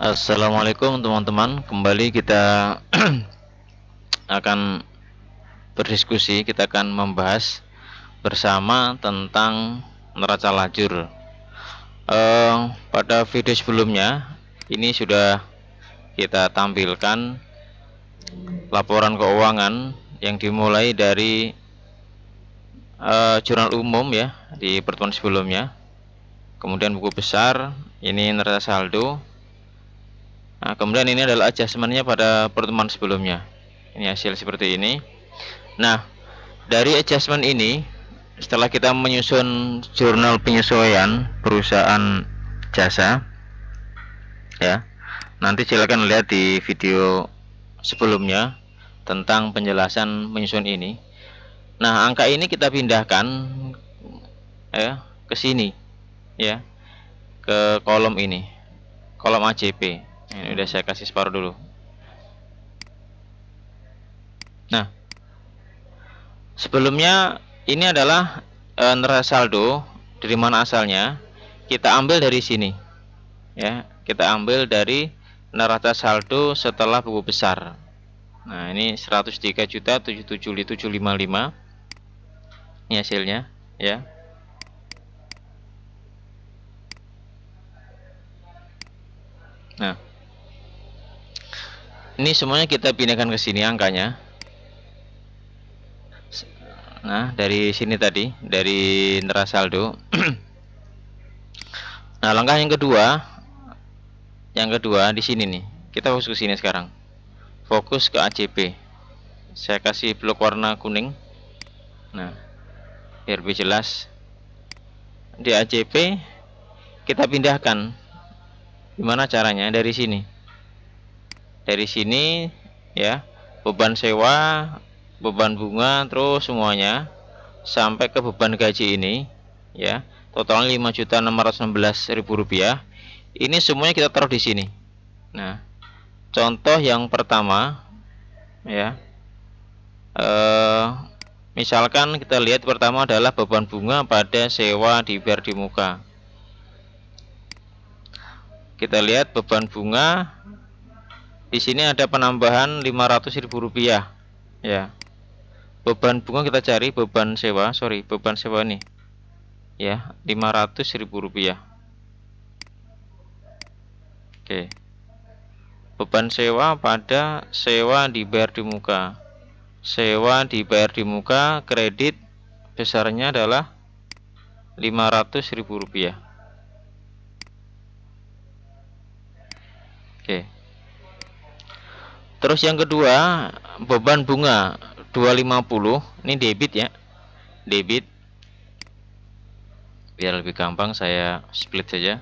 Assalamualaikum teman-teman, kembali kita akan berdiskusi, kita akan membahas bersama tentang neraca lajur. Pada video sebelumnya ini sudah kita tampilkan laporan keuangan yang dimulai dari jurnal umum ya di pertemuan sebelumnya, kemudian buku besar, ini neraca saldo. Nah, kemudian ini adalah adjustment-nya pada pertemuan sebelumnya. Ini hasil seperti ini. Nah, dari adjustment ini, setelah kita menyusun jurnal penyesuaian perusahaan jasa, ya, nanti silakan lihat di video sebelumnya tentang penjelasan menyusun ini. Nah, angka ini kita pindahkan ya ke sini, ya, ke kolom ini, kolom AJP. Ini udah saya kasih separuh dulu. Nah, sebelumnya ini adalah neraca saldo. Dari mana asalnya? Kita ambil dari sini, ya. Kita ambil dari neraca saldo setelah buku besar. Nah, ini 103.777.755. Ini hasilnya, ya. Nah, ini semuanya kita pindahkan ke sini angkanya. Nah, dari sini tadi, dari neraca saldo. Nah, langkah yang kedua di sini nih. Kita fokus ke sini sekarang. Fokus ke AJP. Saya kasih blok warna kuning. Nah, biar lebih jelas. Di AJP kita pindahkan. Gimana caranya? Dari sini. Dari sini ya, beban sewa, beban bunga, terus semuanya sampai ke beban gaji ini, ya, totalnya Rp5.616.000. Ini semuanya kita taruh di sini. Nah, contoh yang pertama, ya, misalkan kita lihat pertama adalah beban bunga pada sewa dibayar di muka. Kita lihat beban bunga di sini ada penambahan Rp500.000, ya. Beban bunga kita cari beban sewa ini, ya, Rp500.000. Oke. Beban sewa pada sewa dibayar di muka. Sewa dibayar di muka, kredit besarnya adalah Rp500.000. Oke. Terus yang kedua, beban bunga 250, ini debit ya. Debit. Biar lebih gampang saya split saja.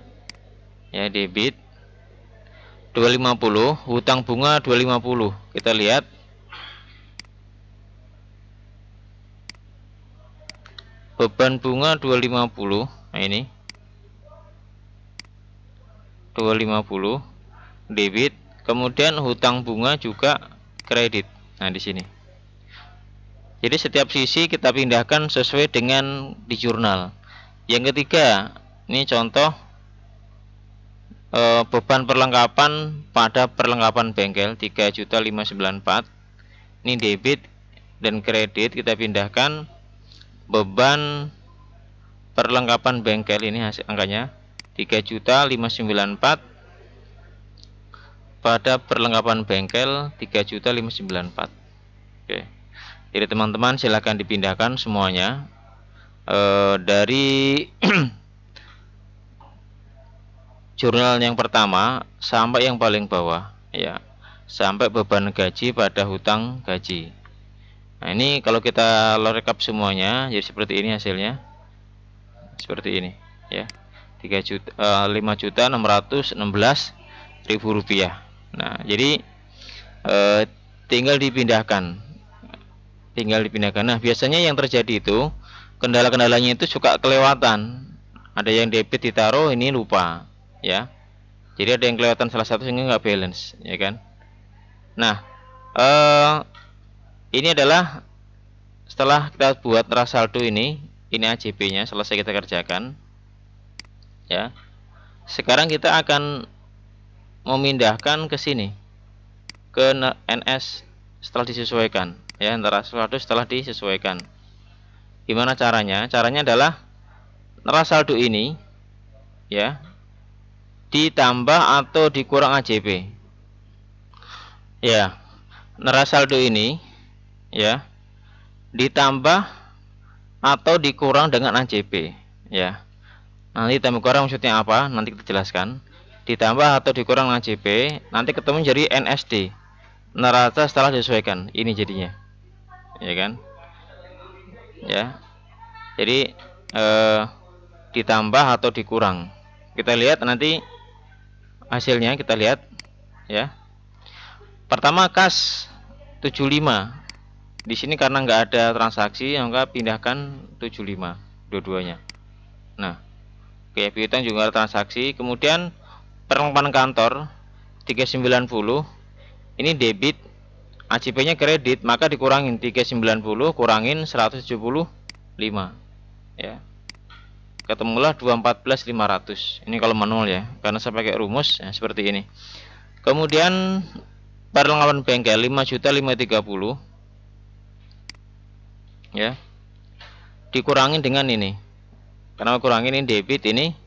Ya, debit 250, hutang bunga 250. Kita lihat. Beban bunga 250. Nah, ini 250 debit, kemudian hutang bunga juga kredit. Nah, di sini. Jadi setiap sisi kita pindahkan sesuai dengan di jurnal. Yang ketiga, ini contoh beban perlengkapan pada perlengkapan bengkel 3.594. Ini debit dan kredit kita pindahkan. Beban perlengkapan bengkel ini hasil angkanya 3.594 pada perlengkapan bengkel 3.594. Oke. Jadi teman-teman silakan dipindahkan semuanya dari jurnal yang pertama sampai yang paling bawah, ya, sampai beban gaji pada hutang gaji. Nah, ini kalau kita rekap semuanya jadi seperti ini hasilnya. Seperti ini, ya. 5.616.000 rupiah. Nah, jadi tinggal dipindahkan. Nah, biasanya yang terjadi itu kendala-kendalanya itu suka kelewatan. Ada yang debit ditaruh ini lupa, ya. Jadi ada yang kelewatan salah satu sehingga nggak balance, ya kan. Nah, ini adalah setelah kita buat neraca saldo ini AJP-nya selesai kita kerjakan, ya. Sekarang kita akan memindahkan ke sini, ke NS setelah disesuaikan, ya, antara saldo setelah disesuaikan. Gimana caranya? Caranya adalah neraca saldo ini, ya, ditambah atau dikurang AJP. Ya, neraca saldo ini, ya, ditambah atau dikurang dengan AJP, ya. Nanti tambah kurang maksudnya apa? Nanti kita jelaskan. Ditambah atau dikurang AJP, nanti ketemu jadi NSD, neraca setelah disesuaikan. Ini jadinya, ya kan? Ya. Jadi ditambah atau dikurang. Kita lihat nanti hasilnya, kita lihat, ya. Pertama kas 75. Di sini karena nggak ada transaksi, maka pindahkan 75 dua-duanya. Nah, oke, piutang juga ada transaksi. Kemudian perlengkapan kantor 390. Ini debit, AJP-nya kredit, maka dikurangin 390 kurangin 175, ya. Ketemulah 214.500. Ini kalau manual, ya, karena saya pakai rumus, ya, seperti ini. Kemudian perlengkapan bengkel 5.530, ya, dikurangin dengan ini. Karena kurangin ini debit, ini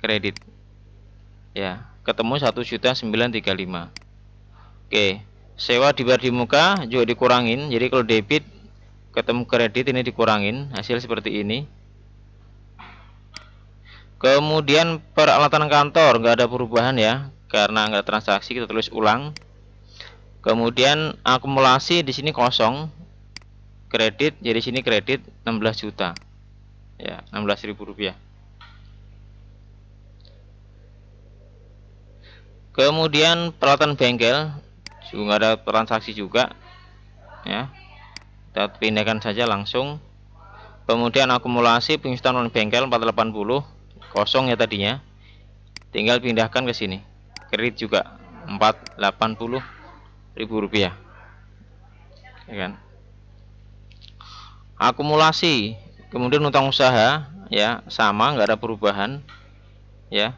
kredit, ya, ketemu 1.935. Oke, sewa dibayar di muka juga dikurangin. Jadi kalau debit ketemu kredit, ini dikurangin, hasil seperti ini. Kemudian peralatan kantor nggak ada perubahan, ya, karena nggak transaksi, kita tulis ulang. Kemudian akumulasi di sini kosong, kredit, jadi sini kredit 16 juta, ya, 16.000 rupiah. Kemudian peralatan bengkel juga nggak ada transaksi juga, ya, kita pindahkan saja langsung. Kemudian akumulasi penginstalan bengkel 480, kosong ya tadinya, tinggal pindahkan ke sini, kredit juga 480.000 rupiah, ya kan. Akumulasi, kemudian utang usaha, ya, sama, nggak ada perubahan, ya,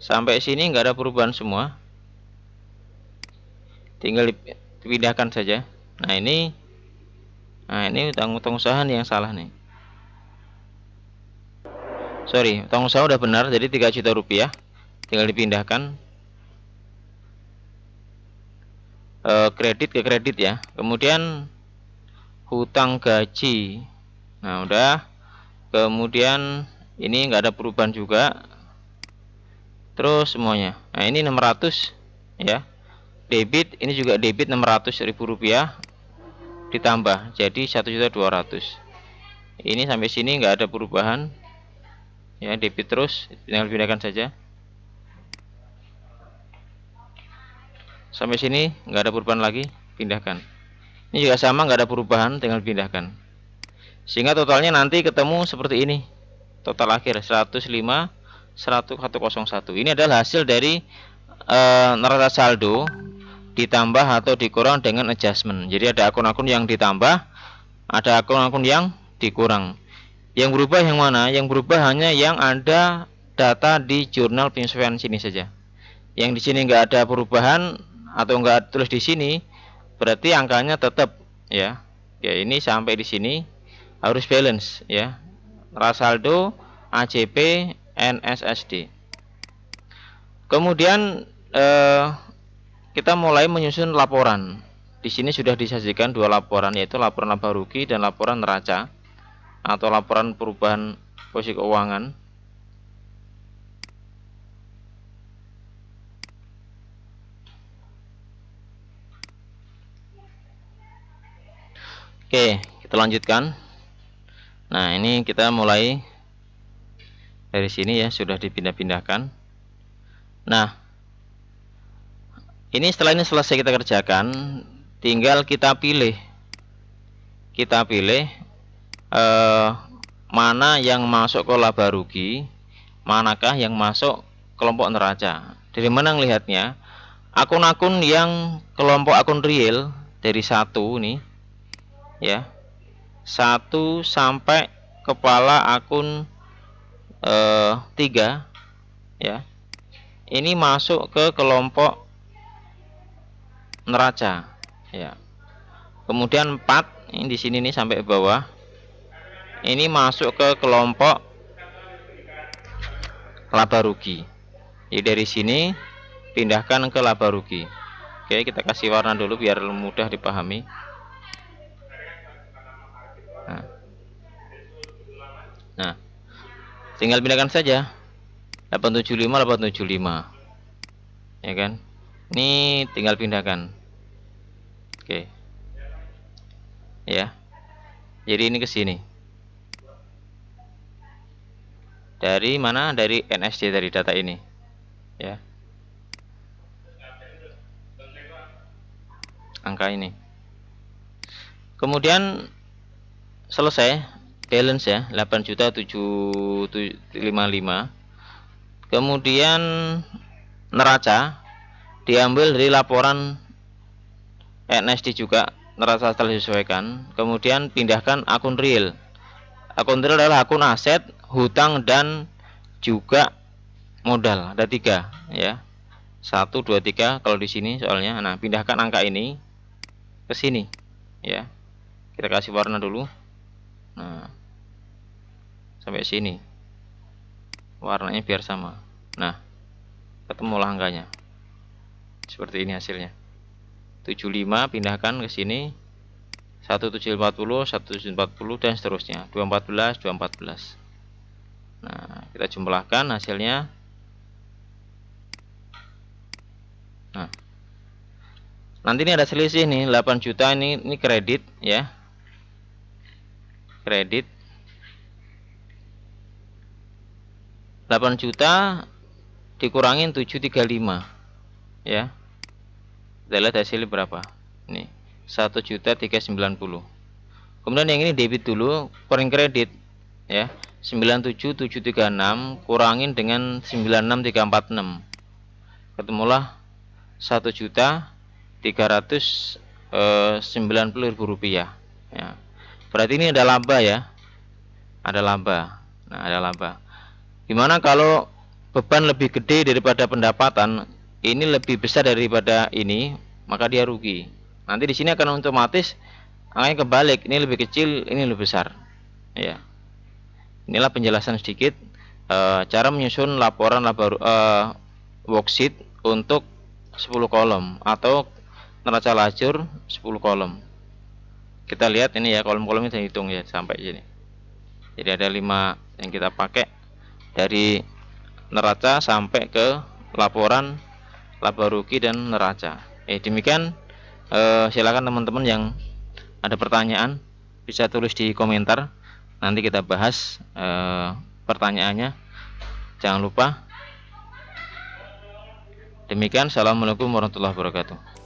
sampai sini nggak ada perubahan semua, tinggal dipindahkan saja. Nah ini utang usaha nih yang salah nih, sorry, utang usaha udah benar, jadi 3 juta rupiah, tinggal dipindahkan kredit ke kredit, ya. Kemudian hutang gaji, nah udah. Kemudian ini nggak ada perubahan juga, terus semuanya. Nah ini 600, ya, debit, ini juga debit 600.000 rupiah, ditambah jadi 1.200.000. Ini sampai sini nggak ada perubahan, ya, debit terus, tinggal pindahkan saja. Sampai sini nggak ada perubahan lagi, pindahkan. Ini juga sama, nggak ada perubahan, tinggal pindahkan. Sehingga totalnya nanti ketemu seperti ini. Total akhir 105 101. Ini adalah hasil dari neraca saldo ditambah atau dikurang dengan adjustment. Jadi ada akun-akun yang ditambah, ada akun-akun yang dikurang. Yang berubah yang mana? Yang berubah hanya yang ada data di jurnal penyesuaian sini saja. Yang di sini nggak ada perubahan atau nggak tulis di sini, berarti angkanya tetap, ya. Ya, ini sampai di sini harus balance, ya. Neraca saldo, AJP, NSSD. Kemudian kita mulai menyusun laporan. Di sini sudah disajikan dua laporan, yaitu laporan laba rugi dan laporan neraca atau laporan perubahan posisi keuangan. Oke, kita lanjutkan. Nah, ini kita mulai dari sini, ya, sudah dipindah-pindahkan. Nah, ini setelah ini selesai kita kerjakan, tinggal kita pilih mana yang masuk ke laba rugi, manakah yang masuk kelompok neraca. Dari mana melihatnya? Akun-akun yang kelompok akun real dari 1 nih, ya, 1 sampai kepala akun 3, ya, ini masuk ke kelompok neraca ya. Kemudian 4 ini di sini nih sampai bawah ini masuk ke kelompok laba rugi. Jadi dari sini pindahkan ke laba rugi. Oke, kita kasih warna dulu biar mudah dipahami. Nah, tinggal pindahkan saja 875 875 ya kan, ini tinggal pindahkan. Oke ya, jadi ini ke sini dari mana, dari NSD, dari data ini ya, angka ini. Kemudian selesai balance ya, 8.755. Kemudian neraca diambil dari laporan NSD juga, neraca telah disesuaikan. Kemudian pindahkan akun real. Akun real adalah akun aset, hutang, dan juga modal. Ada 3 ya, 1, 2, 3 kalau di sini soalnya. Nah, pindahkan angka ini ke sini ya, kita kasih warna dulu. Nah, sampai sini warnanya biar sama. Nah, ketemulah angkanya seperti ini hasilnya. 75 pindahkan ke sini, 1740, 1740 dan seterusnya, 214, 214. Nah, kita jumlahkan hasilnya. Nah, nanti ini ada selisih nih, 8 juta ini kredit ya. Kredit 8 juta dikurangin 735 ya. Kita lihat hasilnya berapa. Nih, 1.390. Kemudian yang ini debit dulu, pouring kredit ya. 97736 kurangin dengan 96346. Ketemulah 1.390.000 rupiah ya. Berarti ini ada laba ya. Ada laba. Nah, ada laba. Gimana kalau beban lebih gede daripada pendapatan, ini lebih besar daripada ini, maka dia rugi. Nanti di sini akan otomatis angkanya kebalik, ini lebih kecil, ini lebih besar. Ya. Inilah penjelasan sedikit cara menyusun laporan laba worksheet untuk 10 kolom atau neraca lajur 10 kolom. Kita lihat ini ya, kolom-kolomnya saya hitung ya sampai sini. Jadi ada 5 yang kita pakai dari neraca sampai ke laporan laba rugi dan neraca. Demikian, silakan teman-teman yang ada pertanyaan bisa tulis di komentar, nanti kita bahas pertanyaannya. Jangan lupa. Demikian, assalamualaikum warahmatullahi wabarakatuh.